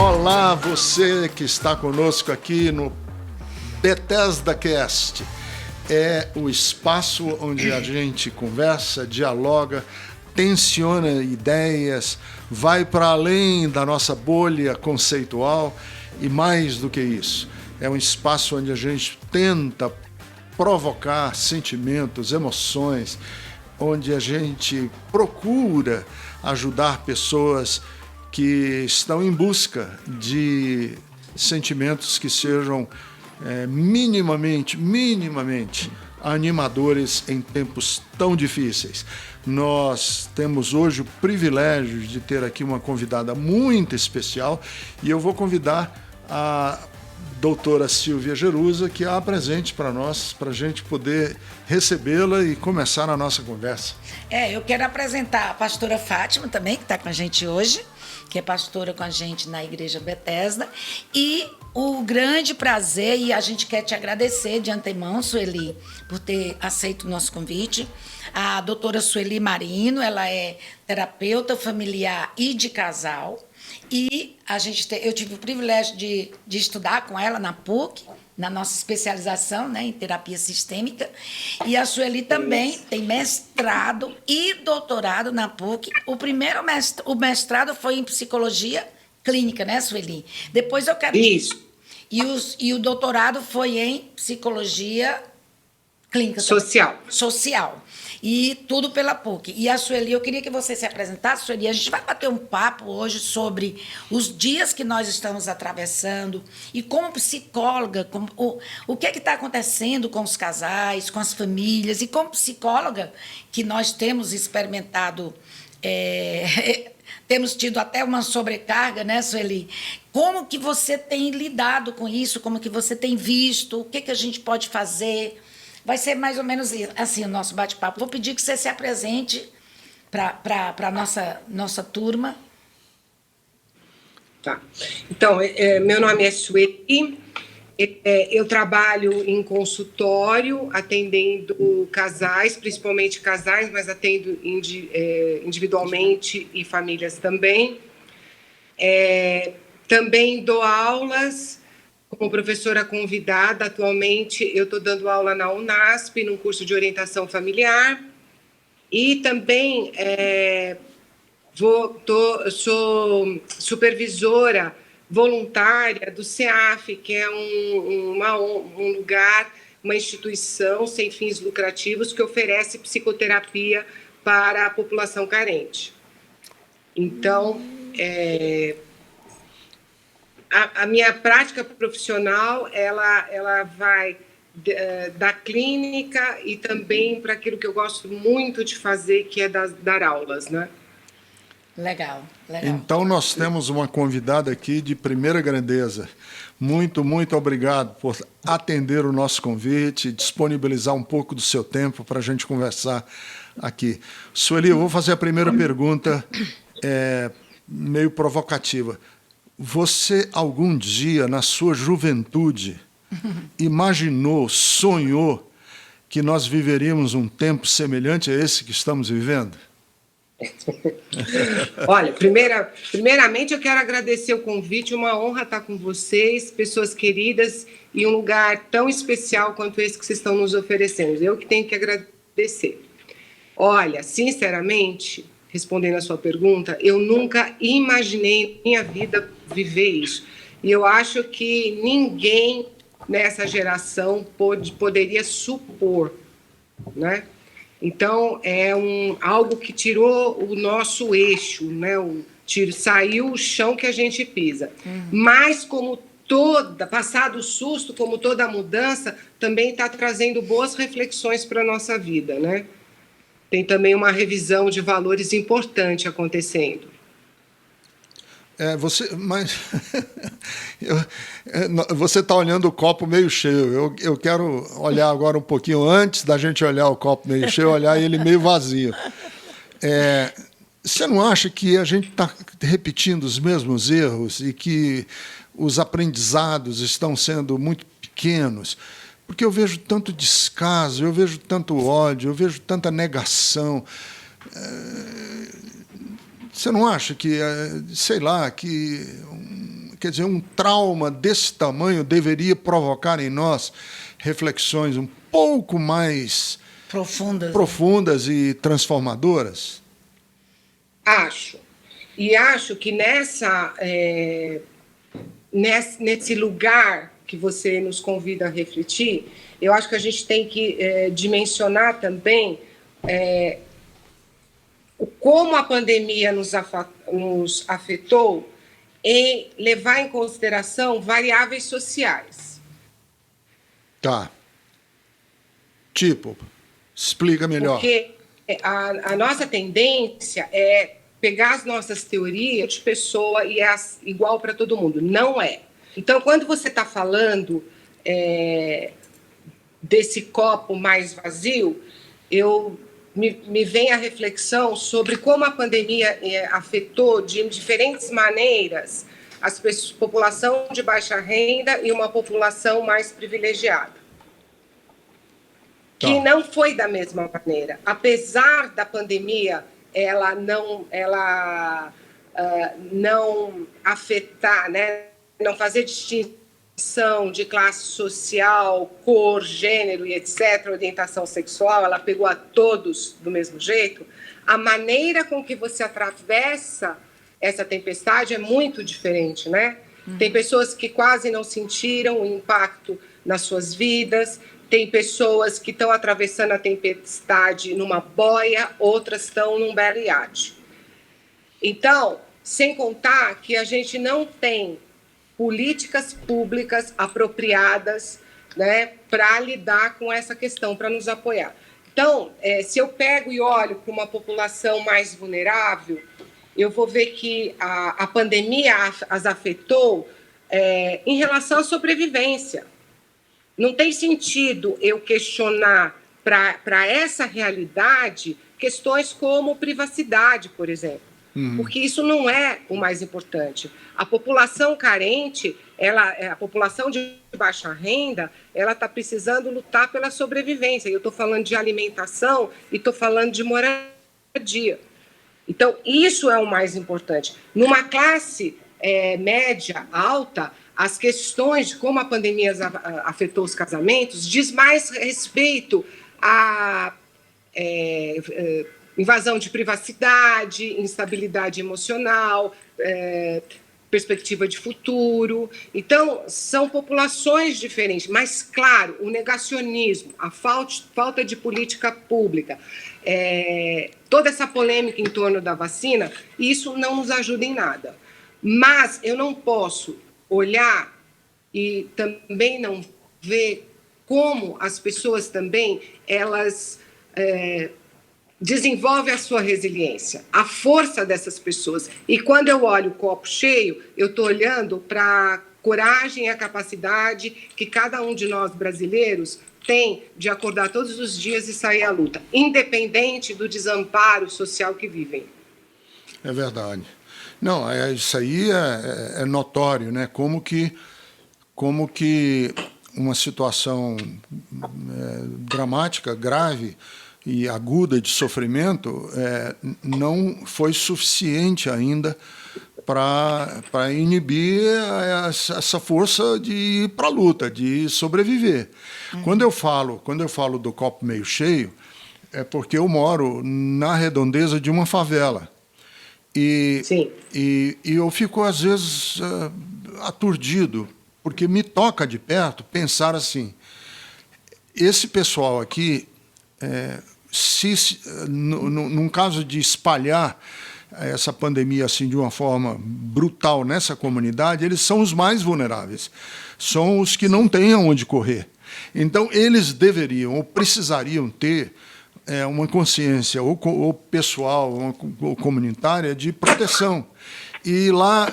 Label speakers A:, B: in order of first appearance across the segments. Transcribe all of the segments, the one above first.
A: Olá, você que está conosco aqui no Bethesda Cast. É o espaço onde a gente conversa, dialoga, tensiona ideias, vai para além da nossa bolha conceitual e mais do que isso. É um espaço onde a gente tenta provocar sentimentos, emoções, onde a gente procura ajudar pessoas que estão em busca de sentimentos que sejam minimamente animadores em tempos tão difíceis. Nós temos hoje o privilégio de ter aqui uma convidada muito especial e eu vou convidar a doutora Silvia Gerusa que a apresente para nós, para a gente poder recebê-la e começar a nossa conversa.
B: Eu quero apresentar a pastora Fátima também, que está com a gente hoje, que é pastora com a gente na Igreja Bethesda, e o grande prazer, e a gente quer te agradecer de antemão, Sueli, por ter aceito o nosso convite, a doutora Sueli Marino, ela é terapeuta familiar e de casal, e eu tive o privilégio de estudar com ela na PUC, na nossa especialização, né, em terapia sistêmica, e a Sueli também tem mestrado e doutorado na PUC. O mestrado foi em psicologia clínica, né, Sueli? Depois eu quero...
C: Isso.
B: E o doutorado foi em psicologia clínica.
C: Social.
B: Também. Social. E tudo pela PUC. E a Sueli, eu queria que você se apresentasse, Sueli. A gente vai bater um papo hoje sobre os dias que nós estamos atravessando e como psicóloga, o que é que está acontecendo com os casais, com as famílias, e como psicóloga que nós temos experimentado, temos tido até uma sobrecarga, né, Sueli? Como que você tem lidado com isso? Como que você tem visto? O que que a gente pode fazer? Vai ser mais ou menos assim o nosso bate-papo. Vou pedir que você se apresente para a nossa turma.
C: Tá. Então, meu nome é Sueli, eu trabalho em consultório, atendendo casais, principalmente casais, mas atendo individualmente e famílias também. Também dou aulas como professora convidada. Atualmente, eu estou dando aula na Unasp, num curso de orientação familiar. E também sou supervisora voluntária do CEAF, que é um lugar, uma instituição sem fins lucrativos que oferece psicoterapia para a população carente. Então, a minha prática profissional, ela vai da clínica e também para aquilo que eu gosto muito de fazer, que é dar aulas, né?
B: Legal.
A: Então, nós temos uma convidada aqui de primeira grandeza. Muito, muito obrigado por atender o nosso convite, disponibilizar um pouco do seu tempo para a gente conversar aqui. Sueli, eu vou fazer a primeira pergunta, meio provocativa. Você, algum dia, na sua juventude, imaginou, sonhou que nós viveríamos um tempo semelhante a esse que estamos vivendo?
C: Olha, primeiramente eu quero agradecer o convite, uma honra estar com vocês, pessoas queridas, e um lugar tão especial quanto esse que vocês estão nos oferecendo. Eu que tenho que agradecer. Olha, sinceramente, respondendo a sua pergunta, eu nunca imaginei em minha vida viver isso. E eu acho que ninguém nessa geração poderia supor, né? Então, é algo que tirou o nosso eixo, né? Saiu o chão que a gente pisa. Mas, passado o susto, como toda mudança, também está trazendo boas reflexões para a nossa vida, né? Tem também uma revisão de valores importante acontecendo.
A: Você está olhando o copo meio cheio. Eu quero olhar agora um pouquinho antes da gente olhar o copo meio cheio, olhar ele meio vazio. Você não acha que a gente está repetindo os mesmos erros e que os aprendizados estão sendo muito pequenos? Porque eu vejo tanto descaso, eu vejo tanto ódio, eu vejo tanta negação. Você não acha que, sei lá, que quer dizer, um trauma desse tamanho deveria provocar em nós reflexões um pouco mais profundas e transformadoras?
C: Acho. E acho que nesse lugar que você nos convida a refletir, eu acho que a gente tem que dimensionar também como a pandemia nos afetou e levar em consideração variáveis sociais.
A: Tá. Tipo, explica melhor.
C: Porque a nossa tendência é pegar as nossas teorias de pessoa e é igual para todo mundo. Não é. Então, quando você está falando desse copo mais vazio, me vem a reflexão sobre como a pandemia afetou de diferentes maneiras a população de baixa renda e uma população mais privilegiada. Tá. Que não foi da mesma maneira. Apesar da pandemia ela não afetar, né, não fazer distinção de classe social, cor, gênero e etc., orientação sexual, ela pegou a todos do mesmo jeito, a maneira com que você atravessa essa tempestade é muito diferente, né? Tem pessoas que quase não sentiram o impacto nas suas vidas, tem pessoas que estão atravessando a tempestade numa boia, outras estão num belo iate. Então, sem contar que a gente não tem políticas públicas apropriadas, né, para lidar com essa questão, para nos apoiar. Então, se eu pego e olho para uma população mais vulnerável, eu vou ver que a pandemia as afetou em relação à sobrevivência. Não tem sentido eu questionar para essa realidade questões como privacidade, por exemplo, porque isso não é o mais importante. A população carente, a população de baixa renda, ela está precisando lutar pela sobrevivência. Eu estou falando de alimentação e estou falando de moradia. Então, isso é o mais importante. Numa classe média, alta, as questões de como a pandemia afetou os casamentos diz mais respeito à invasão de privacidade, instabilidade emocional, perspectiva de futuro. Então, são populações diferentes. Mas, claro, o negacionismo, a falta de política pública, toda essa polêmica em torno da vacina, isso não nos ajuda em nada. Mas eu não posso olhar e também não ver como as pessoas também, elas desenvolvem a sua resiliência, a força dessas pessoas. E quando eu olho o copo cheio, eu estou olhando para a coragem e a capacidade que cada um de nós brasileiros tem de acordar todos os dias e sair à luta, independente do desamparo social que vivem.
A: É verdade. Não, isso aí é notório, né? Como que uma situação dramática, grave e aguda de sofrimento não foi suficiente ainda para inibir essa força de ir para a luta, de sobreviver. Quando eu falo do copo meio cheio, é porque eu moro na redondeza de uma favela. E eu fico, às vezes, aturdido, porque me toca de perto pensar assim, esse pessoal aqui, num caso de espalhar essa pandemia assim de uma forma brutal nessa comunidade, eles são os mais vulneráveis, são os que não têm aonde correr. Então, eles deveriam ou precisariam ter uma consciência ou pessoal ou comunitária de proteção. E lá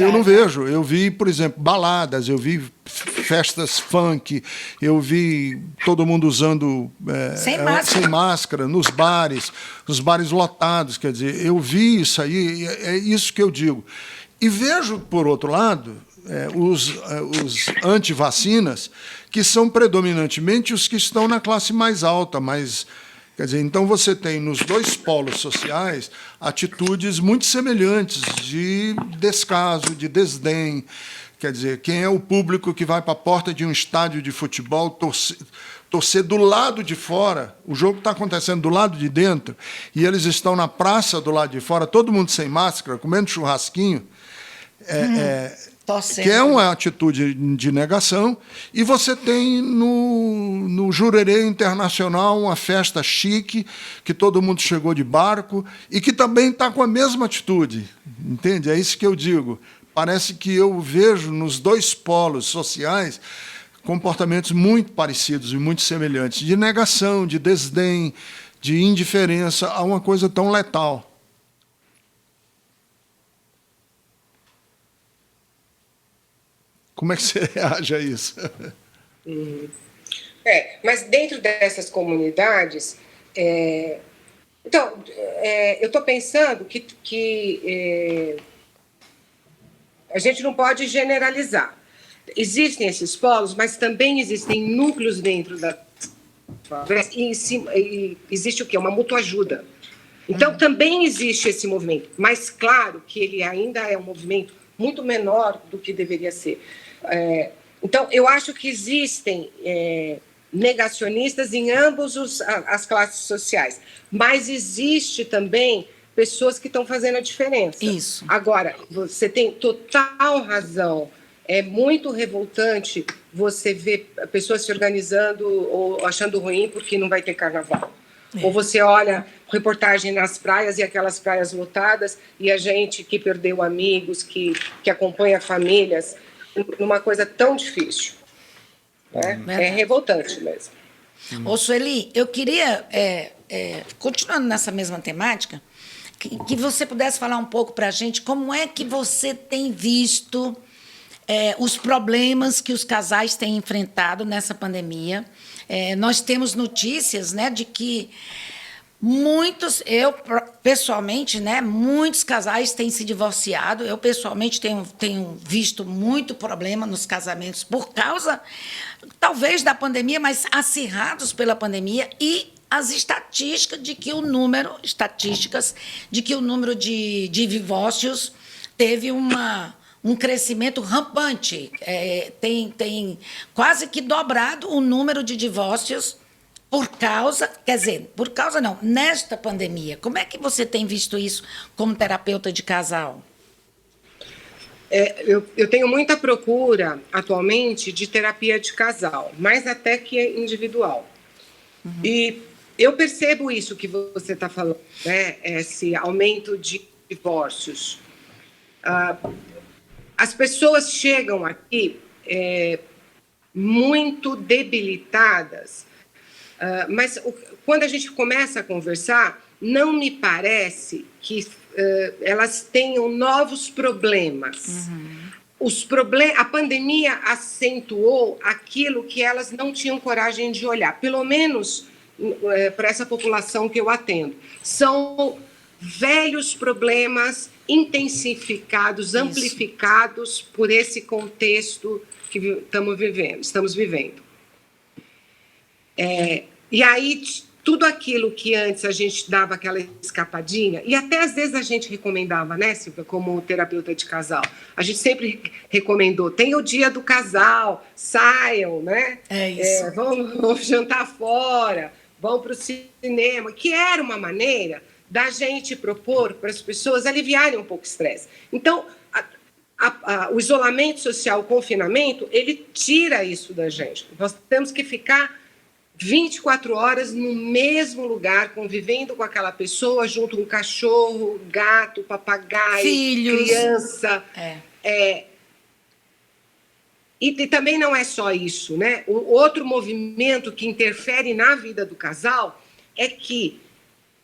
A: eu não vejo. Eu vi, por exemplo, baladas, eu vi festas funk, eu vi todo mundo usando sem máscara nos bares, os bares lotados. Quer dizer, eu vi isso aí, é isso que eu digo. E vejo, por outro lado, os anti-vacinas, que são predominantemente os que estão na classe mais alta, mais Quer dizer, então você tem nos dois polos sociais atitudes muito semelhantes de descaso, de desdém. Quer dizer, quem é o público que vai para a porta de um estádio de futebol torcer do lado de fora, o jogo está acontecendo do lado de dentro, e eles estão na praça do lado de fora, todo mundo sem máscara, comendo churrasquinho, que é uma atitude de negação, e você tem no Jurerê Internacional uma festa chique, que todo mundo chegou de barco, e que também está com a mesma atitude, entende? É isso que eu digo. Parece que eu vejo nos dois polos sociais comportamentos muito parecidos e muito semelhantes, de negação, de desdém, de indiferença a uma coisa tão letal. Como é que você reage a isso?
C: Mas dentro dessas comunidades, eu estou pensando que a gente não pode generalizar. Existem esses polos, mas também existem núcleos dentro da favela, e existe o quê? Uma mutuajuda. Então, também existe esse movimento, mas claro que ele ainda é um movimento muito menor do que deveria ser. Então, eu acho que existem negacionistas em ambas as classes sociais, mas existe também pessoas que estão fazendo a diferença.
B: Isso.
C: Agora, você tem total razão. É muito revoltante você ver pessoas se organizando ou achando ruim porque não vai ter carnaval. Ou você olha reportagem nas praias e aquelas praias lotadas e a gente que perdeu amigos, que acompanha famílias, numa coisa tão difícil. Né? É revoltante mesmo.
B: Ô, Sueli, eu queria, continuando nessa mesma temática, que você pudesse falar um pouco para a gente como é que você tem visto os problemas que os casais têm enfrentado nessa pandemia. Nós temos notícias, né, de que eu pessoalmente, né, muitos casais têm se divorciado. Eu pessoalmente tenho visto muito problema nos casamentos por causa, talvez, da pandemia, mas acirrados pela pandemia, e as estatísticas de que o número de divórcios teve um crescimento rampante. Tem quase que dobrado o número de divórcios nesta pandemia. Como é que você tem visto isso como terapeuta de casal?
C: Eu tenho muita procura, atualmente, de terapia de casal, mais até que individual. Uhum. E eu percebo isso que você está falando, né? Esse aumento de divórcios. As pessoas chegam aqui muito debilitadas, mas quando a gente começa a conversar, não me parece que elas tenham novos problemas. Uhum. A pandemia acentuou aquilo que elas não tinham coragem de olhar, pelo menos para essa população que eu atendo. São velhos problemas intensificados, amplificados por esse contexto que estamos vivendo. E aí, tudo aquilo que antes a gente dava aquela escapadinha, e até às vezes a gente recomendava, né, Silvia, como terapeuta de casal, a gente sempre recomendou, tem o dia do casal, saiam, né? Vamos jantar fora, vão para o cinema, que era uma maneira da gente propor para as pessoas aliviarem um pouco o estresse. Então, o isolamento social, o confinamento, ele tira isso da gente. Nós temos que ficar 24 horas no mesmo lugar, convivendo com aquela pessoa, junto com cachorro, gato, papagaio, filhos, criança. E também não é só isso, né? Um outro movimento que interfere na vida do casal é que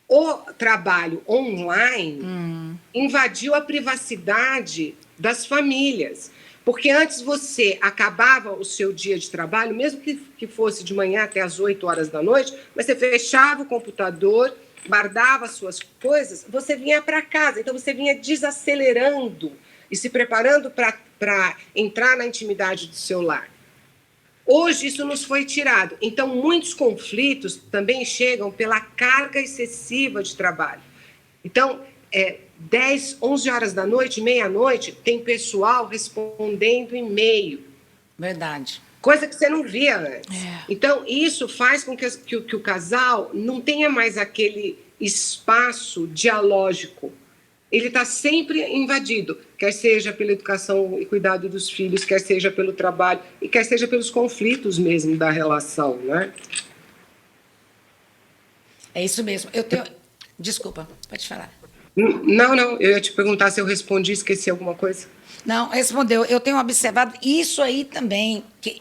C: o trabalho online invadiu a privacidade das famílias. Porque antes você acabava o seu dia de trabalho, mesmo que fosse de manhã até as 8 horas da noite, mas você fechava o computador, guardava as suas coisas, você vinha para casa. Então, você vinha desacelerando e se preparando para entrar na intimidade do seu lar. Hoje isso nos foi tirado. Então, muitos conflitos também chegam pela carga excessiva de trabalho. Então, 10, 11 horas da noite, meia-noite, tem pessoal respondendo e-mail.
B: Verdade.
C: Coisa que você não via antes. Então, isso faz com que o casal não tenha mais aquele espaço dialógico. Ele está sempre invadido, quer seja pela educação e cuidado dos filhos, quer seja pelo trabalho e quer seja pelos conflitos mesmo da relação, né?
B: É isso mesmo. Desculpa, pode falar.
C: Não, eu ia te perguntar se eu respondi, esqueci alguma coisa.
B: Não, respondeu. Eu tenho observado isso aí também, que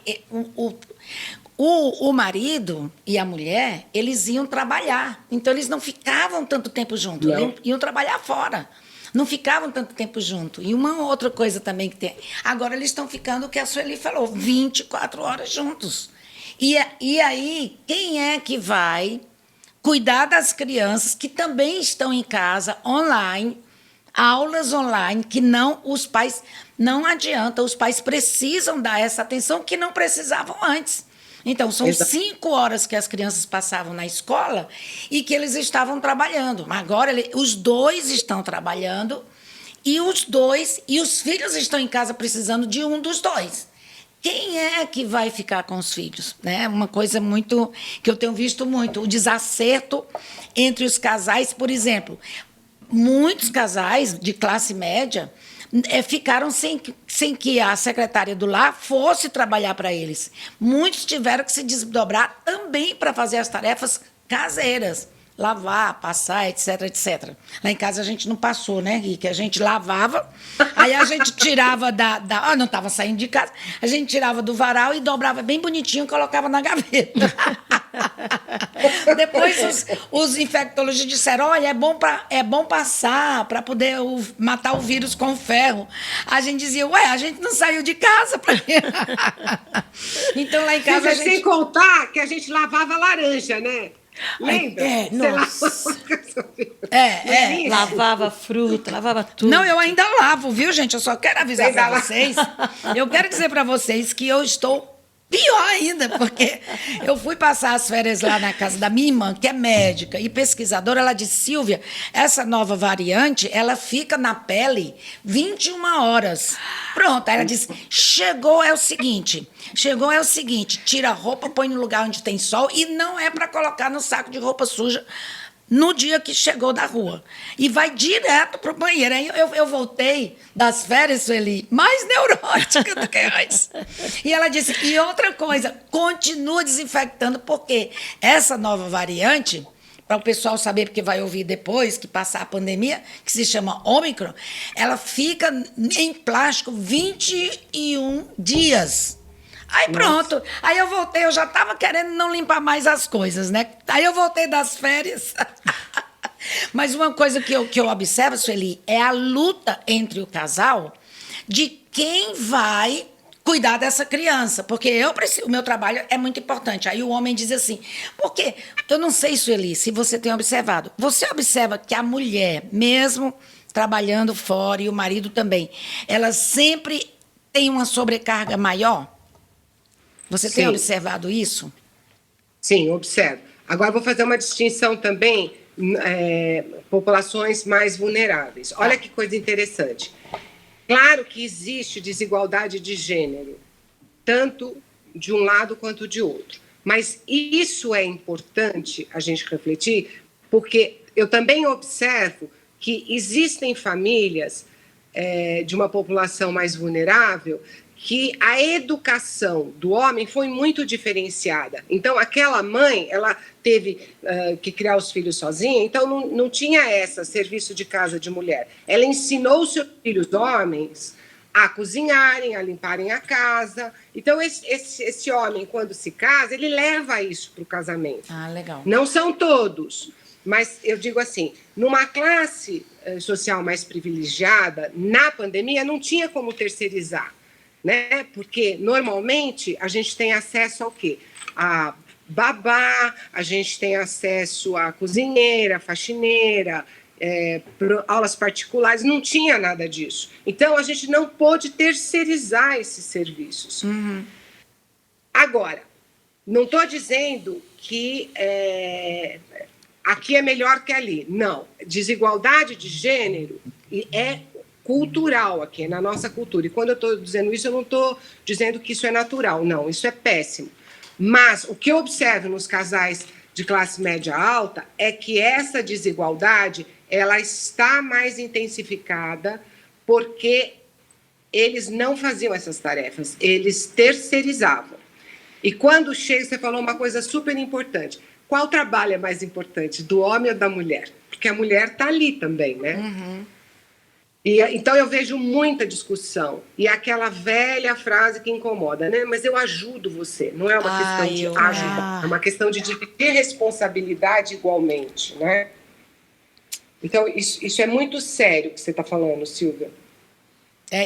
B: o marido e a mulher, eles iam trabalhar. Então, eles não ficavam tanto tempo juntos. Iam trabalhar fora. Não ficavam tanto tempo juntos. E uma outra coisa também que tem... Agora, eles estão ficando, o que a Sueli falou, 24 horas juntos. E aí, quem é que vai cuidar das crianças que também estão em casa, online, aulas online, que os pais... Não adianta, os pais precisam dar essa atenção que não precisavam antes. Então, são 5 horas que as crianças passavam na escola e que eles estavam trabalhando. Agora, os dois estão trabalhando e os filhos estão em casa precisando de um dos dois. Quem é que vai ficar com os filhos? Né? Uma coisa muito que eu tenho visto muito, o desacerto entre os casais, por exemplo. Muitos casais de classe média ficaram sem que a secretária do lar fosse trabalhar para eles. Muitos tiveram que se desdobrar também para fazer as tarefas caseiras. Lavar, passar, etc, etc. Lá em casa a gente não passou, né, Rick? A gente lavava, aí a gente tirava não estava saindo de casa, a gente tirava do varal e dobrava bem bonitinho e colocava na gaveta. Depois os infectologistas disseram, olha, é bom passar para poder matar o vírus com ferro. A gente dizia, a gente não saiu de casa para Então lá em casa
C: Sem contar que a gente lavava laranja, né? Lembra?
D: Nossa. Lavava fruta, lavava tudo.
B: Não, eu ainda lavo, viu, gente? Eu só quero avisar para vocês. Eu quero dizer para vocês que eu estou pior ainda, porque eu fui passar as férias lá na casa da minha irmã, que é médica e pesquisadora. Ela disse, Silvia, essa nova variante, ela fica na pele 21 horas. Pronto, aí ela disse, chegou é o seguinte, tira a roupa, põe no lugar onde tem sol e não é para colocar no saco de roupa suja no dia que chegou da rua. E vai direto pro banheiro. Aí eu voltei das férias, Sueli, mais neurótica do que antes. E ela disse, e outra coisa, continua desinfectando, porque essa nova variante, para o pessoal saber, porque vai ouvir depois que passar a pandemia, que se chama Ômicron, ela fica em plástico 21 dias. Aí pronto, aí eu voltei, eu já estava querendo não limpar mais as coisas, né? Aí eu voltei das férias. Mas uma coisa que eu observo, Sueli, é a luta entre o casal de quem vai cuidar dessa criança. Porque o meu trabalho é muito importante. Aí o homem diz assim, porque eu não sei, Sueli, se você tem observado. Você observa que a mulher, mesmo trabalhando fora, e o marido também, ela sempre tem uma sobrecarga maior? Você tem observado isso?
C: Sim, observo. Agora, vou fazer uma distinção também, populações mais vulneráveis. Olha que coisa interessante. Claro que existe desigualdade de gênero, tanto de um lado quanto de outro. Mas isso é importante a gente refletir, porque eu também observo que existem famílias de uma população mais vulnerável que a educação do homem foi muito diferenciada. Então, aquela mãe, ela teve que criar os filhos sozinha, então não tinha serviço de casa de mulher. Ela ensinou os seus filhos homens a cozinharem, a limparem a casa. Então, esse homem, quando se casa, ele leva isso para o casamento.
B: Ah, legal.
C: Não são todos, mas eu digo assim, numa classe social mais privilegiada, na pandemia, não tinha como terceirizar. Né? Porque, normalmente, a gente tem acesso ao quê? A babá, a gente tem acesso à cozinheira, faxineira, aulas particulares, não tinha nada disso. Então, a gente não pôde terceirizar esses serviços. Agora, não estou dizendo que aqui é melhor que ali. Não. Desigualdade de gênero é cultural aqui, é na nossa cultura. E quando eu estou dizendo isso, eu não estou dizendo que isso é natural. Não, isso é péssimo. Mas o que eu observo nos casais de classe média alta é que essa desigualdade ela está mais intensificada porque eles não faziam essas tarefas, eles terceirizavam. E quando chega, você falou uma coisa super importante. Qual trabalho é mais importante, do homem ou da mulher? Porque a mulher está ali também, né?
B: Uhum.
C: Então eu vejo muita discussão. E aquela velha frase que incomoda, né? Mas eu ajudo você. Não é uma questão de ajudar, é uma questão de dividir responsabilidade igualmente, né? Então, isso é muito sério que você está falando, Silvia.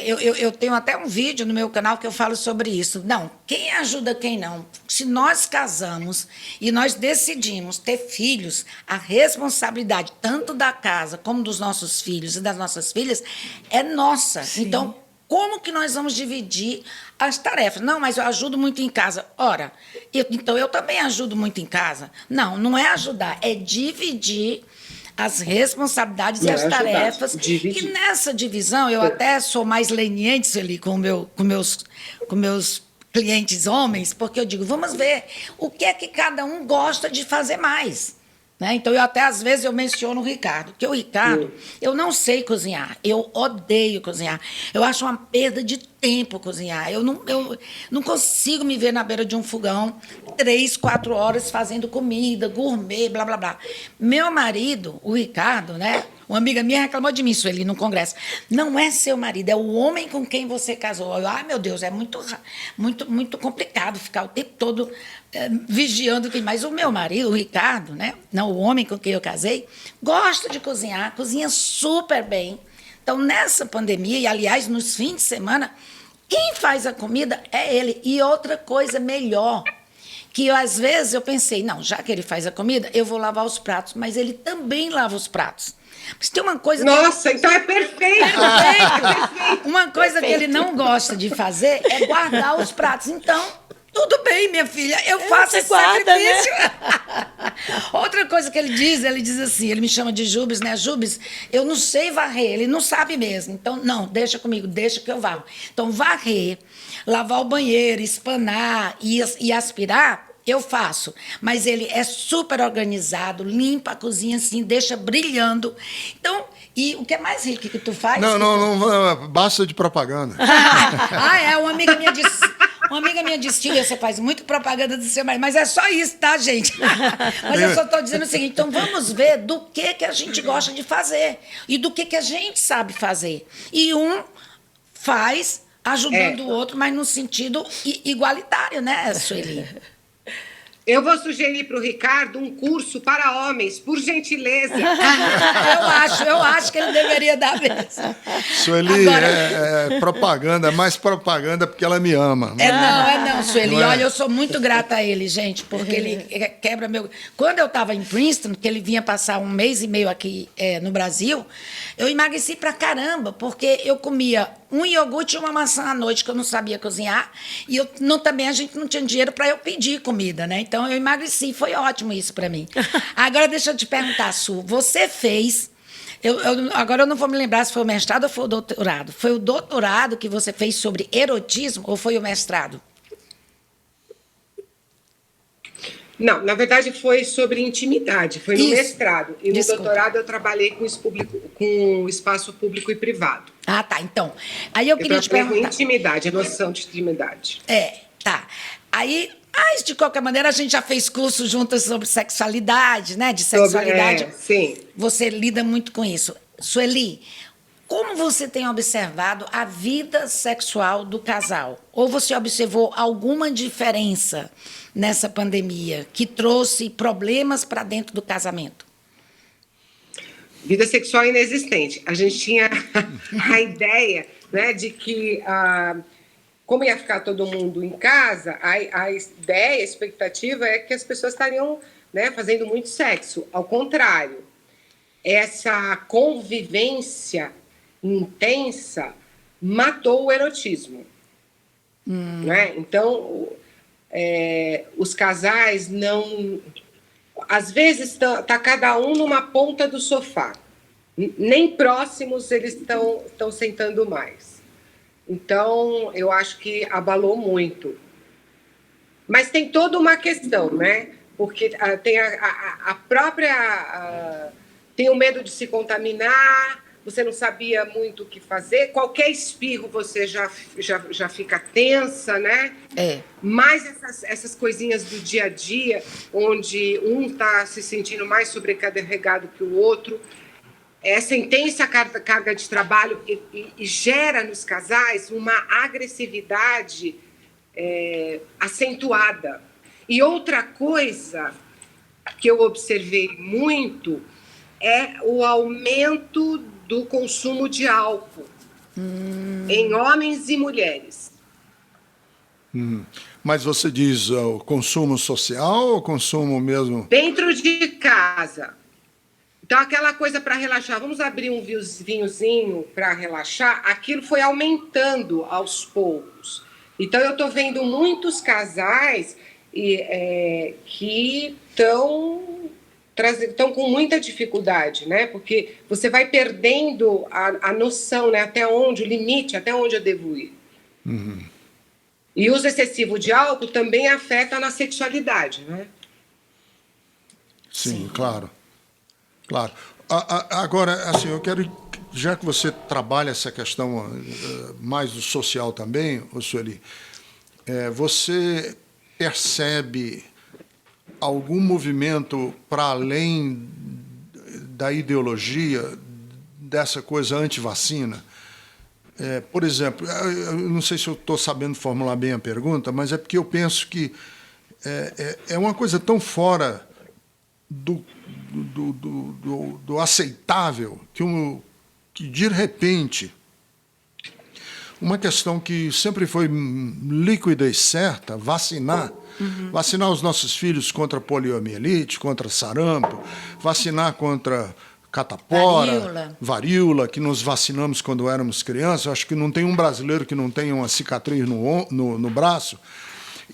B: Eu tenho até um vídeo no meu canal que eu falo sobre isso. Não, quem ajuda quem não? Se nós casamos e nós decidimos ter filhos, a responsabilidade tanto da casa como dos nossos filhos e das nossas filhas é nossa.
D: Sim.
B: Então, como que nós vamos dividir as tarefas? Não, mas eu ajudo muito em casa. Ora, então eu também ajudo muito em casa. Não, não é ajudar, é dividir as responsabilidades e as tarefas. E nessa divisão, eu até sou mais leniente ali com meus clientes homens, porque eu digo, vamos ver o que é que cada um gosta de fazer mais. Né? Então, eu até, às vezes, eu menciono o Ricardo, porque o Ricardo, eu não sei cozinhar, eu odeio cozinhar. Eu acho uma perda de tempo cozinhar. Eu não consigo me ver na beira de um fogão 3, 4 horas fazendo comida, gourmet, blá, blá, blá. Meu marido, o Ricardo, né? Uma amiga minha reclamou de mim, Sueli, num congresso. Não é seu marido, é o homem com quem você casou. Ai, meu Deus, é muito complicado ficar o tempo todo vigiando quem. Mas o meu marido, o Ricardo, né? Não, o homem com quem eu casei, gosta de cozinhar, cozinha super bem. Então, nessa pandemia, e aliás, nos fins de semana, quem faz a comida é ele. E outra coisa melhor, que às vezes eu pensei, não, já que ele faz a comida, eu vou lavar os pratos, mas ele também lava os pratos. Mas tem uma coisa
C: Nossa, então é perfeito!
B: Perfeito! Uma coisa que ele não gosta de fazer é guardar os pratos. Então, tudo bem, minha filha, eu faço esse sacrifício. Né? Outra coisa que ele diz assim, ele me chama de Jubes, né? Jubes, eu não sei varrer, ele não sabe mesmo. Então, não, deixa comigo, deixa que eu varro. Então, varrer, lavar o banheiro, espanar e aspirar, eu faço, mas ele é super organizado, limpa a cozinha assim, deixa brilhando. Então, e o que é mais rico que tu faz?
A: Não, basta de propaganda.
B: Uma amiga minha disse, Silvia, você faz muito propaganda do seu marido, mas é só isso, tá, gente? Mas eu só estou dizendo o seguinte, então vamos ver do que a gente gosta de fazer e do que a gente sabe fazer. E um faz ajudando o outro, mas no sentido igualitário, né, Sueli?
C: Eu vou sugerir para o Ricardo um curso para homens, por gentileza.
B: eu acho que ele deveria dar mesmo.
A: Sueli, é propaganda, é mais propaganda porque ela me ama.
B: Não, Sueli. Olha, eu sou muito grata a ele, gente, porque ele quebra meu... Quando eu estava em Princeton, que ele vinha passar 1 mês e meio aqui no Brasil, eu emagreci pra caramba, porque eu comia um iogurte e uma maçã à noite, que eu não sabia cozinhar, e também a gente não tinha dinheiro para eu pedir comida, né? Então, eu emagreci, foi ótimo isso para mim. Agora, deixa eu te perguntar, Su, você fez... agora eu não vou me lembrar se foi o mestrado ou foi o doutorado. Foi o doutorado que você fez sobre erotismo ou foi o mestrado?
C: Não, na verdade foi sobre intimidade, foi no mestrado. E no doutorado eu trabalhei com espaço público e privado.
B: Ah, tá. Então, aí eu queria te perguntar...
C: com intimidade, a noção de intimidade.
B: Tá. Aí, mas de qualquer maneira, a gente já fez curso juntas sobre sexualidade, né? De sexualidade.
C: Sim.
B: Você lida muito com isso. Sueli, como você tem observado a vida sexual do casal? Ou você observou alguma diferença nessa pandemia que trouxe problemas para dentro do casamento?
C: Vida sexual inexistente. A gente tinha a ideia, né, de que, como ia ficar todo mundo em casa, a ideia, a expectativa é que as pessoas estariam, né, fazendo muito sexo. Ao contrário, essa convivência intensa matou o erotismo. Né? Então, os casais não... Às vezes tá cada um numa ponta do sofá. Nem próximos eles estão sentando mais. Então, eu acho que abalou muito. Mas tem toda uma questão, né? Porque tem a própria... tem o medo de se contaminar, você não sabia muito o que fazer, qualquer espirro você já fica tensa, né? Mas essas coisinhas do dia a dia, onde um está se sentindo mais sobrecarregado que o outro, essa intensa carga de trabalho e gera nos casais uma agressividade acentuada. E outra coisa que eu observei muito é o aumento do consumo de álcool em homens e mulheres.
A: Mas você diz o consumo social ou consumo mesmo?
C: Dentro de casa. Então, aquela coisa para relaxar, vamos abrir um vinhozinho para relaxar, aquilo foi aumentando aos poucos. Então, eu estou vendo muitos casais que estão com muita dificuldade, né? Porque você vai perdendo a noção, né? Até onde, o limite, até onde eu devo ir. E o uso excessivo de álcool também afeta na sexualidade, né?
A: Sim, claro. Claro. Agora, assim, eu quero, já que você trabalha essa questão mais do social também, Sueli, você percebe algum movimento para além da ideologia dessa coisa anti-vacina? Por exemplo, eu não sei se eu estou sabendo formular bem a pergunta, mas é porque eu penso que é uma coisa tão fora do aceitável que, de repente, uma questão que sempre foi líquida e certa, vacinar os nossos filhos contra poliomielite, contra sarampo, vacinar contra catapora, varíola, que nos vacinamos quando éramos crianças. Acho que não tem um brasileiro que não tenha uma cicatriz no braço.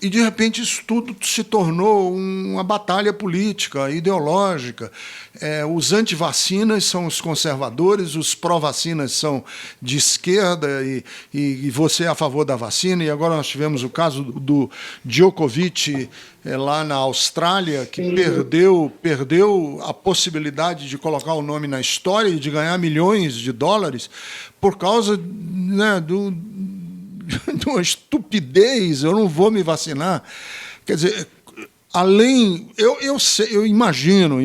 A: E, de repente, isso tudo se tornou uma batalha política, ideológica. Os anti-vacinas são os conservadores, os pró-vacinas são de esquerda, e você é a favor da vacina. E agora nós tivemos o caso do Djokovic lá na Austrália, que perdeu a possibilidade de colocar o nome na história e de ganhar milhões de dólares por causa, né, de uma estupidez. Eu não vou me vacinar. Quer dizer, além... Eu imagino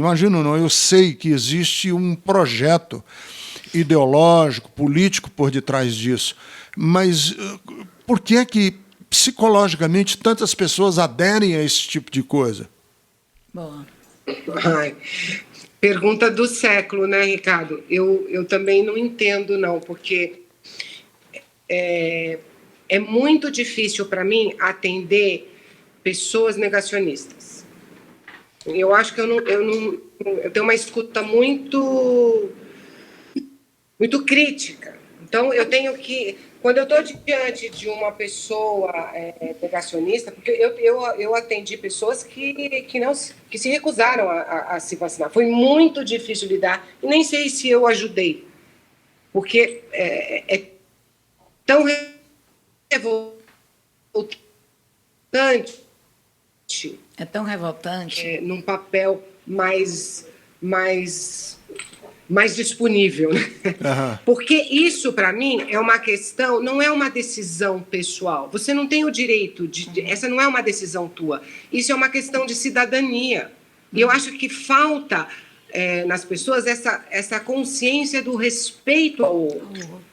A: não, eu sei que existe um projeto ideológico, político por detrás disso. Mas por que é que, psicologicamente, tantas pessoas aderem a esse tipo de coisa?
B: Boa.
C: Pergunta do século, né, Ricardo? Eu também não entendo, não, porque... É muito difícil para mim atender pessoas negacionistas. Eu acho que eu tenho uma escuta muito crítica. Então, eu tenho que... Quando eu estou diante de uma pessoa negacionista, porque eu atendi pessoas que se recusaram a se vacinar. Foi muito difícil lidar, e nem sei se eu ajudei, porque é tão revoltante.
B: É tão revoltante.
C: Num papel mais disponível. Né? Porque isso, para mim, é uma questão, não é uma decisão pessoal. Você não tem o direito essa não é uma decisão tua. Isso é uma questão de cidadania. E eu acho que falta nas pessoas essa consciência do respeito ao outro.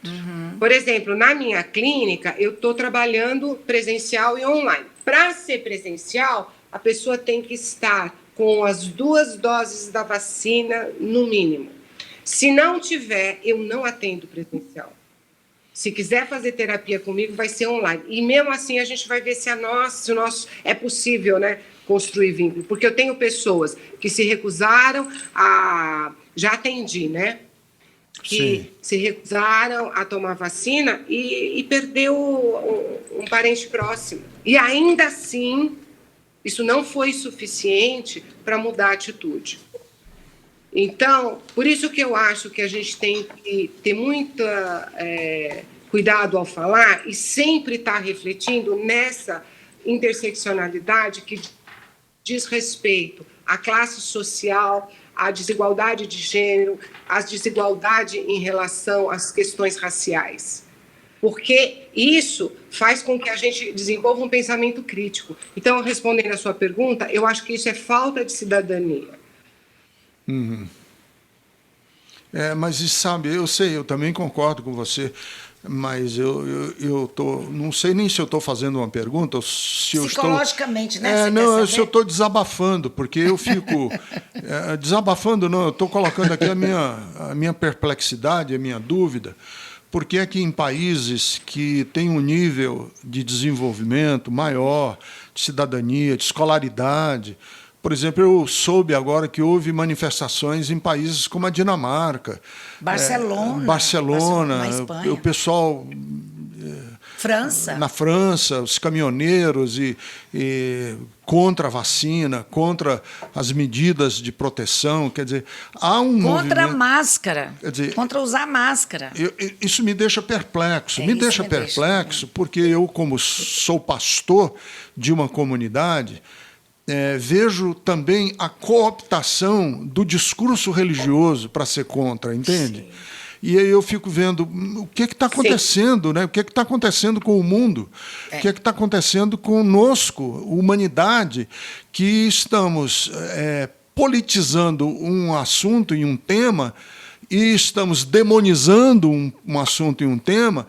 C: Por exemplo, na minha clínica, eu estou trabalhando presencial e online. Para ser presencial, a pessoa tem que estar com as 2 doses da vacina, no mínimo. Se não tiver, eu não atendo presencial. Se quiser fazer terapia comigo, vai ser online. E mesmo assim, a gente vai ver se o nosso é possível, né, construir vínculo. Porque eu tenho pessoas que se recusaram a... Já atendi, né? Que se recusaram a tomar vacina e perdeu um parente próximo. E ainda assim, Isso não foi suficiente para mudar a atitude. Então, por isso que eu acho que a gente tem que ter muito cuidado ao falar e sempre estar refletindo nessa interseccionalidade que diz respeito à classe social, à desigualdade de gênero, à desigualdade em relação às questões raciais. Porque isso faz com que a gente desenvolva um pensamento crítico. Então, respondendo à sua pergunta, eu acho que isso é falta de cidadania.
A: Uhum. Mas, sabe, eu sei, eu também concordo com você, mas eu não sei nem se eu estou fazendo uma pergunta ou se eu estou...
B: Psicologicamente, né?
A: Não, se eu estou desabafando, porque eu fico... desabafando não, eu estou colocando aqui a minha perplexidade, a minha dúvida, porque é que em países que têm um nível de desenvolvimento maior, de cidadania, de escolaridade... Por exemplo, eu soube agora que houve manifestações em países como a Dinamarca, Barcelona,
B: na Espanha.
A: O pessoal
B: França.
A: na França, os caminhoneiros e contra a vacina, contra as medidas de proteção, quer dizer, há um
B: contra
A: movimento,
B: a máscara,
A: quer dizer,
B: contra usar máscara.
A: Isso me deixa perplexo, porque eu, como sou pastor de uma comunidade, vejo também a cooptação do discurso religioso para ser contra, entende? Sim. E aí eu fico vendo o que está acontecendo, né? O que está acontecendo com o mundo, o que está acontecendo conosco, humanidade, que estamos politizando um assunto e um tema e estamos demonizando um assunto e um tema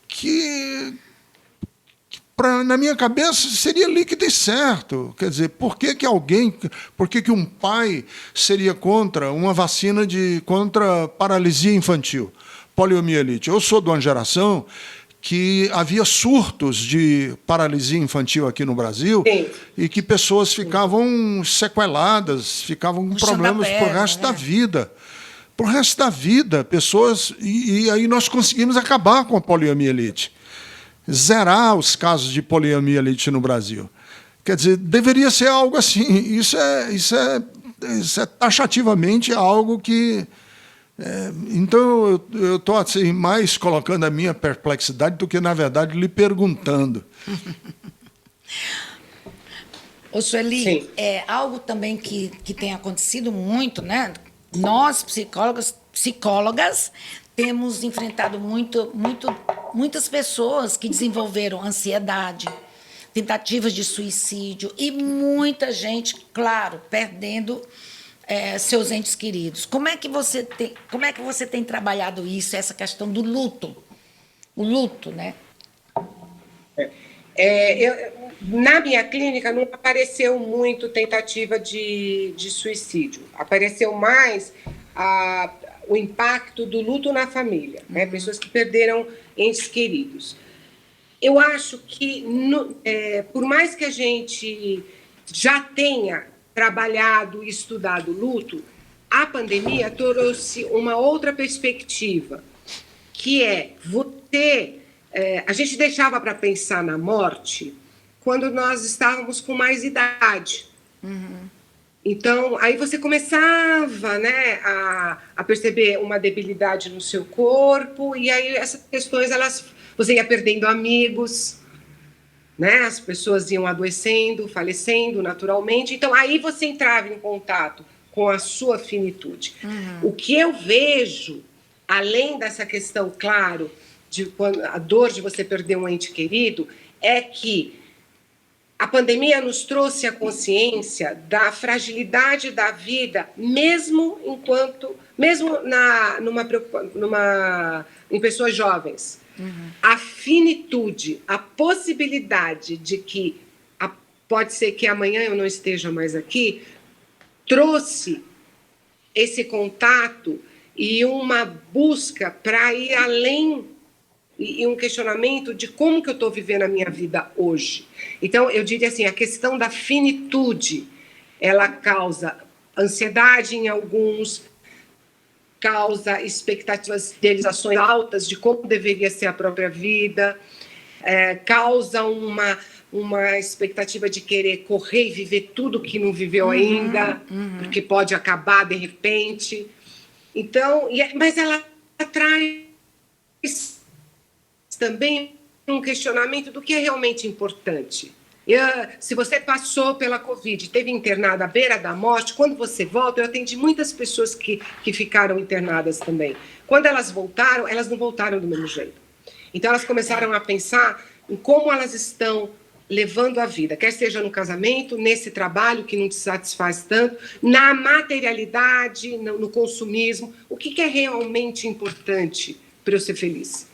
A: que na minha cabeça, seria líquido e certo. Quer dizer, por que um pai seria contra uma vacina contra paralisia infantil, poliomielite? Eu sou de uma geração que havia surtos de paralisia infantil aqui no Brasil. Sim. E que pessoas ficavam sequeladas, ficavam com problemas para o resto da vida. Para o resto da vida, pessoas... E aí nós conseguimos acabar com a poliomielite. Zerar os casos de poliomielite no Brasil. Quer dizer, deveria ser algo assim. Isso é taxativamente algo que... então, eu estou assim, mais colocando a minha perplexidade do que, na verdade, lhe perguntando.
B: Ô, Sueli, algo também que tem acontecido muito, né? Nós, psicólogas, temos enfrentado muitas pessoas que desenvolveram ansiedade, tentativas de suicídio e muita gente, claro, perdendo seus entes queridos. Como é que você tem trabalhado isso, essa questão do luto? O luto, né?
C: Na minha clínica não apareceu muito tentativa de suicídio. Apareceu mais o impacto do luto na família, né? Pessoas que perderam entes queridos. Eu acho que, por mais que a gente já tenha trabalhado e estudado luto, a pandemia trouxe uma outra perspectiva, que a gente deixava para pensar na morte quando nós estávamos com mais idade. Uhum. Então, aí você começava, né, a perceber uma debilidade no seu corpo, e aí essas questões, você ia perdendo amigos, né, as pessoas iam adoecendo, falecendo naturalmente. Então, aí você entrava em contato com a sua finitude. Uhum. O que eu vejo, além dessa questão, claro, a dor de você perder um ente querido, é que a pandemia nos trouxe a consciência da fragilidade da vida, mesmo em pessoas jovens. Uhum. A finitude, a possibilidade de que pode ser que amanhã eu não esteja mais aqui, trouxe esse contato e uma busca para ir além e um questionamento de como que eu estou vivendo a minha vida hoje. Então, eu diria assim, a questão da finitude, ela causa ansiedade em alguns, causa expectativas de realizações altas de como deveria ser a própria vida, causa uma expectativa de querer correr e viver tudo que não viveu ainda, porque pode acabar de repente. Então, mas ela traz também um questionamento do que é realmente importante. Se você passou pela Covid, esteve internada à beira da morte, quando você volta, eu atendi muitas pessoas que ficaram internadas também. Quando elas voltaram, elas não voltaram do mesmo jeito. Então, elas começaram a pensar em como elas estão levando a vida, quer seja no casamento, nesse trabalho que não te satisfaz tanto, na materialidade, no consumismo, o que é realmente importante para eu ser feliz.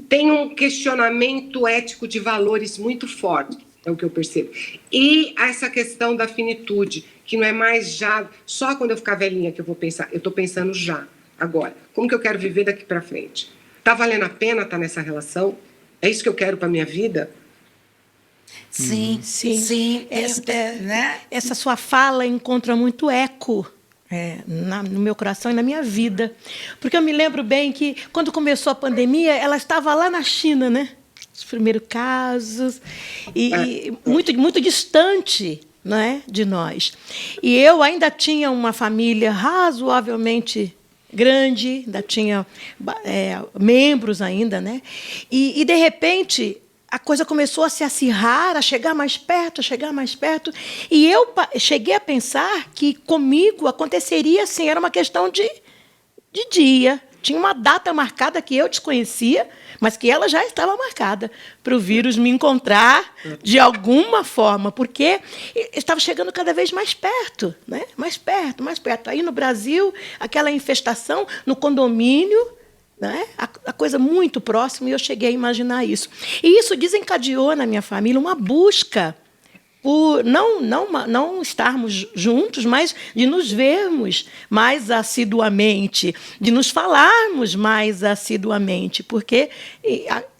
C: Tem um questionamento ético de valores muito forte, é o que eu percebo. E essa questão da finitude, que não é mais já, só quando eu ficar velhinha que eu vou pensar, eu estou pensando já, agora. Como que eu quero viver daqui para frente? Está valendo a pena estar nessa relação? É isso que eu quero para a minha vida?
B: Sim, sim. Né?
D: Essa sua fala encontra muito eco no meu coração e na minha vida. Porque eu me lembro bem que, quando começou a pandemia, ela estava lá na China, né? Os primeiros casos, e muito, muito distante, né, de nós. E eu ainda tinha uma família razoavelmente grande, ainda tinha membros ainda, né? E de repente, a coisa começou a se acirrar, a chegar mais perto, e eu cheguei a pensar que comigo aconteceria assim, era uma questão de dia. Tinha uma data marcada que eu desconhecia, mas que ela já estava marcada para o vírus me encontrar de alguma forma, porque estava chegando cada vez mais perto, né? Mais perto. Aí no Brasil, aquela infestação no condomínio, né? A coisa muito próxima, e eu cheguei a imaginar isso. E isso desencadeou na minha família uma busca por não estarmos juntos, mas de nos vermos mais assiduamente, de nos falarmos mais assiduamente, porque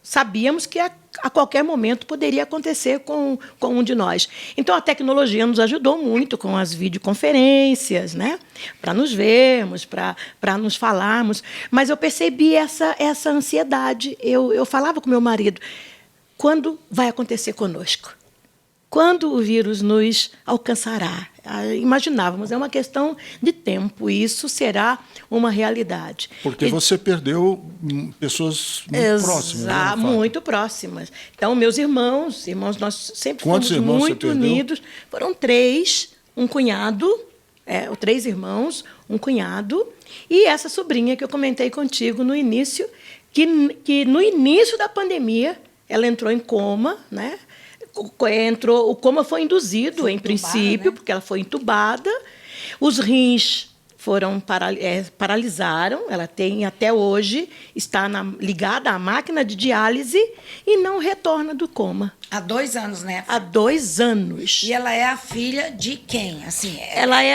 D: sabíamos que a qualquer momento poderia acontecer com um de nós. Então, a tecnologia nos ajudou muito com as videoconferências, né? Para nos vermos, para nos falarmos. Mas eu percebi essa ansiedade. Eu falava com meu marido, quando vai acontecer conosco? Quando o vírus nos alcançará? Imaginávamos, é uma questão de tempo, e isso será uma realidade.
A: Porque você perdeu pessoas muito próximas. Né,
D: muito próximas. Então, meus irmãos, nós sempre fomos muito unidos. Foram 3, um cunhado, 3 irmãos, um cunhado, e essa sobrinha que eu comentei contigo no início, que no início da pandemia, ela entrou em coma, né? O coma foi induzido, em princípio, né? Porque ela foi entubada. Os rins paralisaram. Ela tem, até hoje, está ligada à máquina de diálise e não retorna do coma.
B: Há 2 anos, né?
D: Há 2 anos.
B: E ela é a filha de quem? Assim,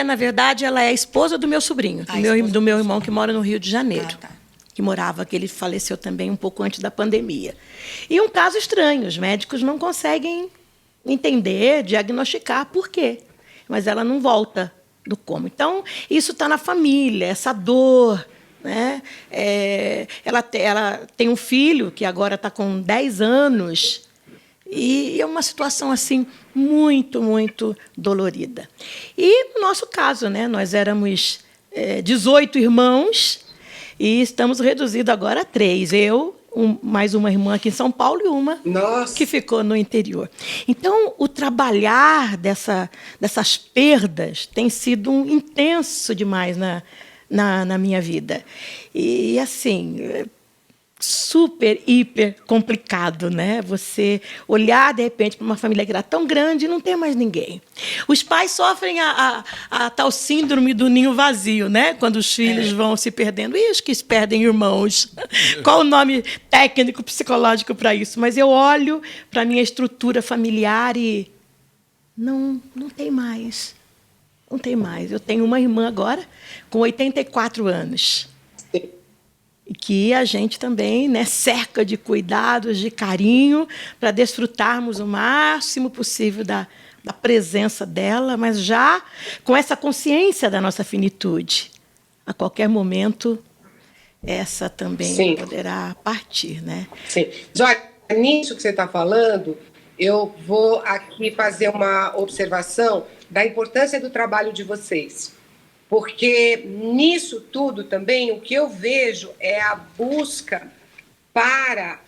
D: na verdade, ela é a esposa do meu sobrinho, do meu irmão, que mora no Rio de Janeiro.
B: Ah, tá.
D: Que ele faleceu também um pouco antes da pandemia. E um caso estranho, os médicos não conseguem entender, diagnosticar por quê. Mas ela não volta do coma. Então, isso está na família, essa dor. Né? Ela tem um filho que agora está com 10 anos, e é uma situação assim muito, muito dolorida. E no nosso caso, né, nós éramos 18 irmãos, e estamos reduzidos agora a 3. Eu, mais uma irmã aqui em São Paulo e uma que ficou no interior. Então, o trabalhar dessas perdas tem sido intenso demais na minha vida. E, assim, super, hiper complicado, né? Você olhar, de repente, para uma família que era tão grande e não ter mais ninguém. Os pais sofrem a tal síndrome do ninho vazio, né? Quando os filhos vão se perdendo. E os que se perdem irmãos? Qual o nome técnico, psicológico para isso? Mas eu olho para a minha estrutura familiar e não tem mais. Não tem mais. Eu tenho uma irmã agora com 84 anos. E que a gente também, né, cerca de cuidados, de carinho, para desfrutarmos o máximo possível da presença dela, mas já com essa consciência da nossa finitude. A qualquer momento, essa também poderá partir. Né?
C: Sim. Joia, nisso que você está falando, eu vou aqui fazer uma observação da importância do trabalho de vocês. Porque nisso tudo também, o que eu vejo é a busca para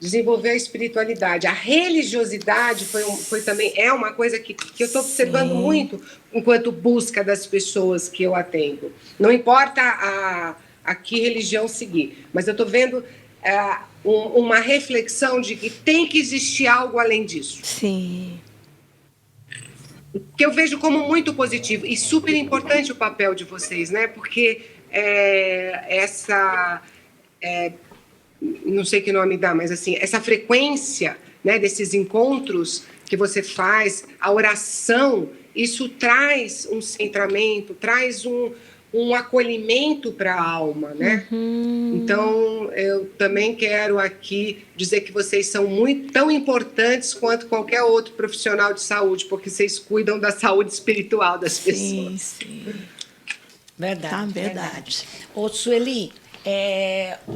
C: desenvolver a espiritualidade. A religiosidade foi também uma coisa que eu estou observando muito enquanto busca das pessoas que eu atendo. Não importa a que religião seguir, mas eu estou vendo uma reflexão de que tem que existir algo além disso.
D: Sim.
C: Que eu vejo como muito positivo e super importante o papel de vocês, né? Porque não sei que nome dá, mas assim, essa frequência, né, desses encontros que você faz, a oração, isso traz um centramento, traz um acolhimento para a alma, né? Então, eu também quero aqui dizer que vocês são tão importantes quanto qualquer outro profissional de saúde, porque vocês cuidam da saúde espiritual das pessoas.
D: Sim.
B: Verdade,
D: verdade.
B: Ô, Sueli,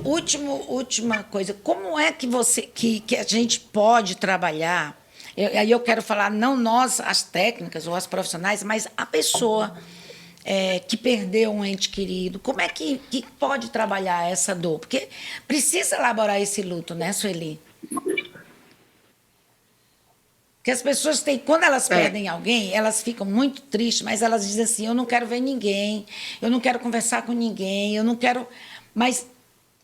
B: última coisa, como é que a gente pode trabalhar? Aí eu quero falar, não nós, as técnicas ou as profissionais, mas a pessoa que perdeu um ente querido, como é que pode trabalhar essa dor? Porque precisa elaborar esse luto, né, Sueli? Porque as pessoas quando elas perdem alguém, elas ficam muito tristes, mas elas dizem assim, eu não quero ver ninguém, eu não quero conversar com ninguém, eu não quero... Mas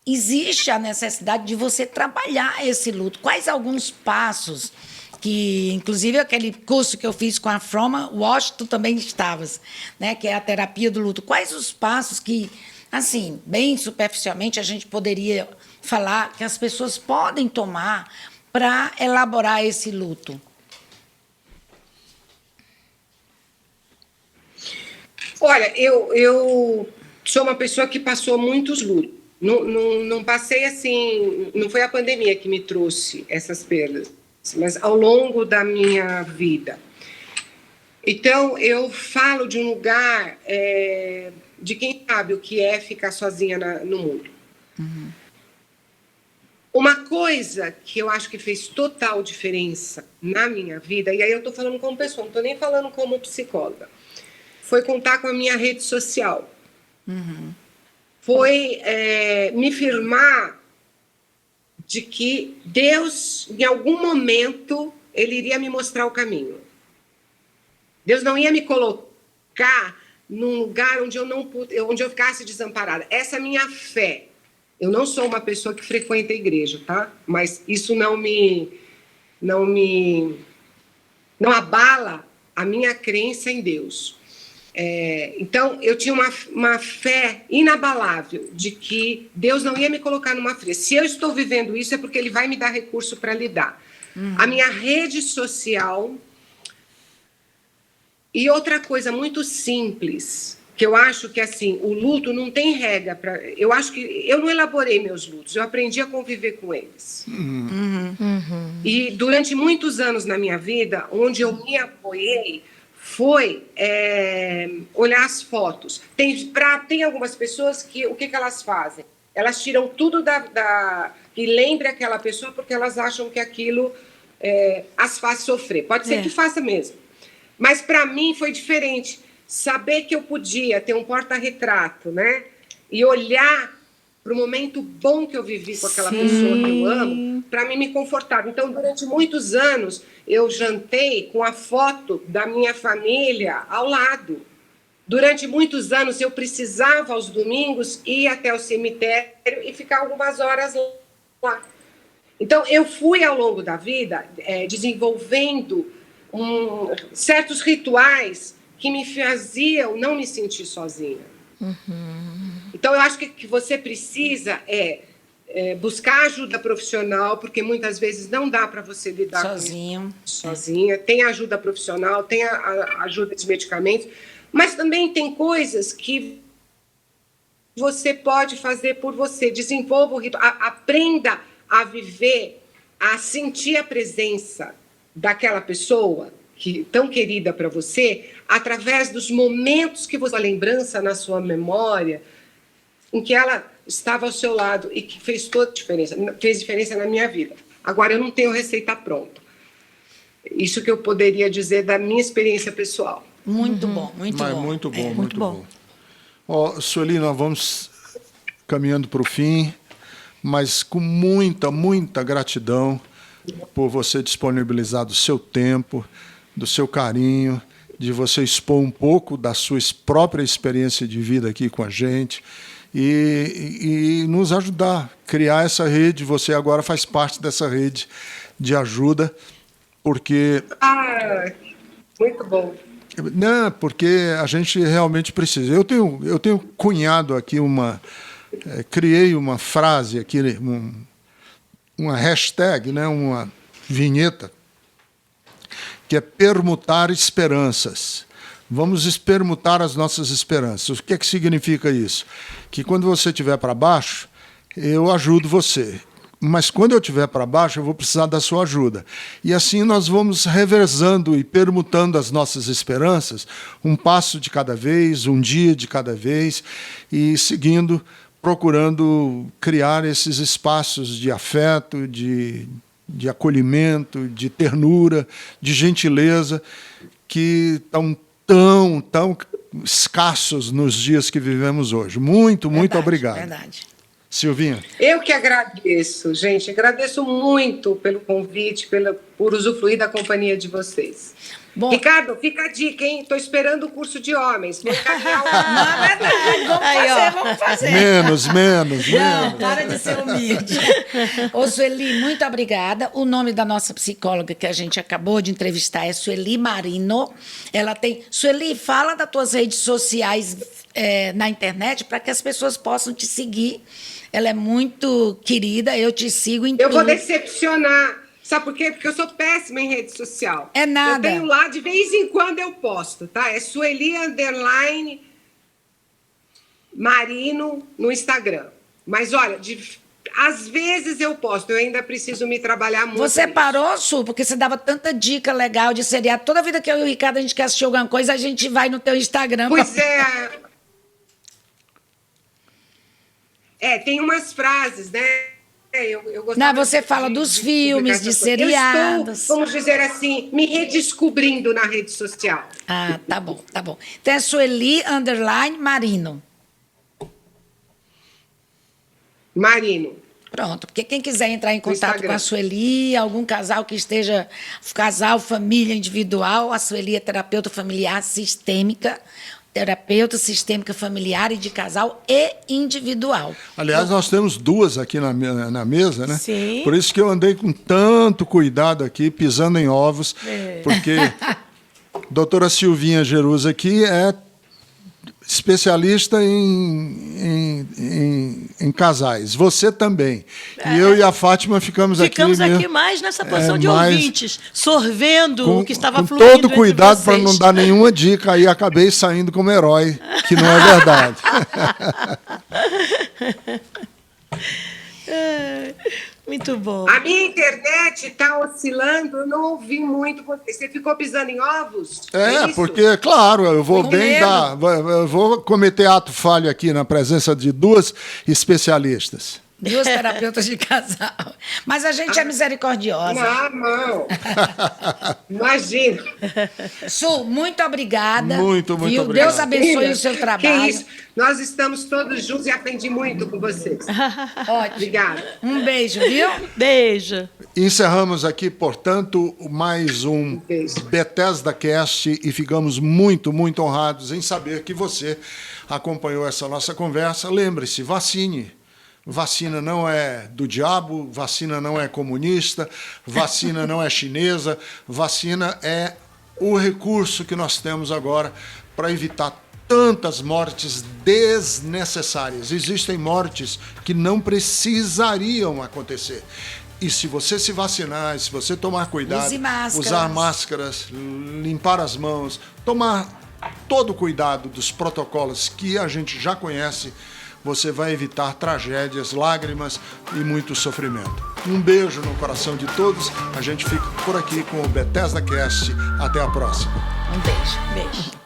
B: existe a necessidade de você trabalhar esse luto. Quais alguns passos que, inclusive, aquele curso que eu fiz com a From Wash, tu também estavas, né? Que é a terapia do luto. Quais os passos que, assim, bem superficialmente, a gente poderia falar que as pessoas podem tomar para elaborar esse luto?
C: Olha, eu sou uma pessoa que passou muitos lutos. Não passei assim, não foi a pandemia que me trouxe essas perdas, mas ao longo da minha vida. Então, eu falo de um lugar de quem sabe o que é ficar sozinha no mundo. Uma coisa que eu acho que fez total diferença na minha vida, e aí eu estou falando como pessoa, não estou nem falando como psicóloga, foi contar com a minha rede social. Foi me firmar de que Deus, em algum momento, ele iria me mostrar o caminho. Deus não ia me colocar num lugar onde eu ficasse desamparada. Essa é a minha fé. Eu não sou uma pessoa que frequenta a igreja, tá? Mas isso não abala a minha crença em Deus. Então, eu tinha uma fé inabalável de que Deus não ia me colocar numa fria. Se eu estou vivendo isso, é porque Ele vai me dar recurso para lidar. A minha rede social... E outra coisa muito simples, que eu acho que, assim, o luto não tem regra. Eu acho que eu não elaborei meus lutos, eu aprendi a conviver com eles. E durante muitos anos na minha vida, onde eu me apoiei, foi olhar as fotos. Tem algumas pessoas que, o que elas fazem? Elas tiram tudo que lembre aquela pessoa porque elas acham que aquilo as faz sofrer. Pode ser que faça mesmo. Mas para mim foi diferente. Saber que eu podia ter um porta-retrato, né? E olhar para o momento bom que eu vivi com aquela pessoa que eu amo, para mim me confortava. Então, durante muitos anos, eu jantei com a foto da minha família ao lado. Durante muitos anos, eu precisava, aos domingos, ir até o cemitério e ficar algumas horas lá. Então, eu fui, ao longo da vida, desenvolvendo certos rituais que me faziam não me sentir sozinha. Então, eu acho que você precisa buscar ajuda profissional, porque muitas vezes não dá para você lidar
B: sozinho.
C: Sozinha. Tem ajuda profissional, tem a ajuda de medicamentos, mas também tem coisas que você pode fazer por você. Desenvolva o ritual, aprenda a viver, a sentir a presença daquela pessoa tão querida para você, através dos momentos que você... A lembrança na sua memória, em que ela estava ao seu lado e que fez toda a diferença, fez diferença na minha vida. Agora, eu não tenho receita pronta. Isso que eu poderia dizer da minha experiência pessoal.
B: Muito bom, muito
A: Mas
B: bom.
A: muito bom,
D: muito
A: muito
D: bom.
A: bom. Ó, Sueli, nós vamos caminhando para o fim, mas com muita, muita gratidão por você disponibilizar do seu tempo, do seu carinho, de você expor um pouco da sua própria experiência de vida aqui com a gente e nos ajudar a criar essa rede. Você agora faz parte dessa rede de ajuda, porque...
C: Muito bom.
A: Não, porque a gente realmente precisa. Eu tenho cunhado aqui criei uma frase aqui, uma hashtag, né, uma vinheta, que é permutar esperanças. Vamos permutar as nossas esperanças. O que é que significa isso? Que quando você estiver para baixo, eu ajudo você. Mas quando eu estiver para baixo, eu vou precisar da sua ajuda. E assim nós vamos reversando e permutando as nossas esperanças, um passo de cada vez, um dia de cada vez, e seguindo, procurando criar esses espaços de afeto, de acolhimento, de ternura, de gentileza, que estão tão escassos nos dias que vivemos hoje. Muito obrigado.
B: Verdade.
A: Silvinha.
C: Eu que agradeço, gente. Agradeço muito pelo convite, por usufruir da companhia de vocês.
B: Bom,
C: Ricardo, fica a dica, hein? Estou esperando o curso de homens. Vou encaminhar
B: não, é verdade, vamos fazer.
A: Menos.
B: Não, para de ser humilde. Ô, Sueli, muito obrigada. O nome da nossa psicóloga que a gente acabou de entrevistar é Sueli Marino. Ela tem... Sueli, fala das tuas redes sociais na internet para que as pessoas possam te seguir. Ela é muito querida, eu te sigo em tudo.
C: Eu vou decepcionar. Sabe por quê? Porque eu sou péssima em rede social.
B: É nada.
C: Eu tenho lá, de vez em quando eu posto, tá? É Sueli_Marino no Instagram. Mas, olha, às vezes eu posto, eu ainda preciso me trabalhar muito.
B: Você parou, Su, porque você dava tanta dica legal de seriado. Toda vida que eu e o Ricardo a gente quer assistir alguma coisa, a gente vai no teu Instagram.
C: Pois é. Tem umas frases, né? Eu gostava
B: Não, você fala dos filmes, de seriados.
C: Eu estou, vamos dizer assim, me redescobrindo na rede social.
B: Ah, tá bom. Então é Sueli_Marino.
C: Marino.
B: Pronto, porque quem quiser entrar em contato com a Sueli, algum casal que esteja, casal, família individual, a Sueli é terapeuta familiar sistêmica, terapeuta sistêmica familiar e de casal e individual.
A: Aliás, nós temos duas aqui na mesa, né?
D: Sim.
A: Por isso que eu andei com tanto cuidado aqui, pisando em ovos, porque a doutora Silvinha Geruza aqui é especialista em casais. Você também. E eu e a Fátima ficamos aqui
D: mais nessa posição de ouvintes, sorvendo o que estava
A: com
D: fluindo.
A: todo cuidado para não dar nenhuma dica. Aí acabei saindo como herói, que não é verdade.
D: Muito bom.
C: A minha internet está oscilando, eu não ouvi muito. Você ficou pisando em ovos? Isso?
A: Porque, claro, eu vou
B: Com
A: eu vou cometer ato falho aqui na presença de duas especialistas.
B: Duas terapeutas de casal. Mas a gente é misericordiosa.
C: Não. Imagina.
B: Su, muito obrigada.
A: Muito
B: viu?
A: obrigado.
B: Deus abençoe o seu trabalho.
C: Que isso. Nós estamos todos juntos e aprendi muito com vocês.
B: Ótimo.
C: Obrigada.
B: Um beijo, viu?
D: Beijo.
A: Encerramos aqui, portanto, mais um Bethesda Cast e ficamos muito honrados em saber que você acompanhou essa nossa conversa. Lembre-se, vacine. Vacina não é do diabo, vacina não é comunista, vacina não é chinesa, vacina é o recurso que nós temos agora para evitar tantas mortes desnecessárias. Existem mortes que não precisariam acontecer. E se você se vacinar, se você tomar cuidado, usar máscaras, limpar as mãos, tomar todo o cuidado dos protocolos que a gente já conhece, você vai evitar tragédias, lágrimas e muito sofrimento. Um beijo no coração de todos. A gente fica por aqui com o Bethesda Cast. Até a próxima.
B: Um beijo.
D: Beijo.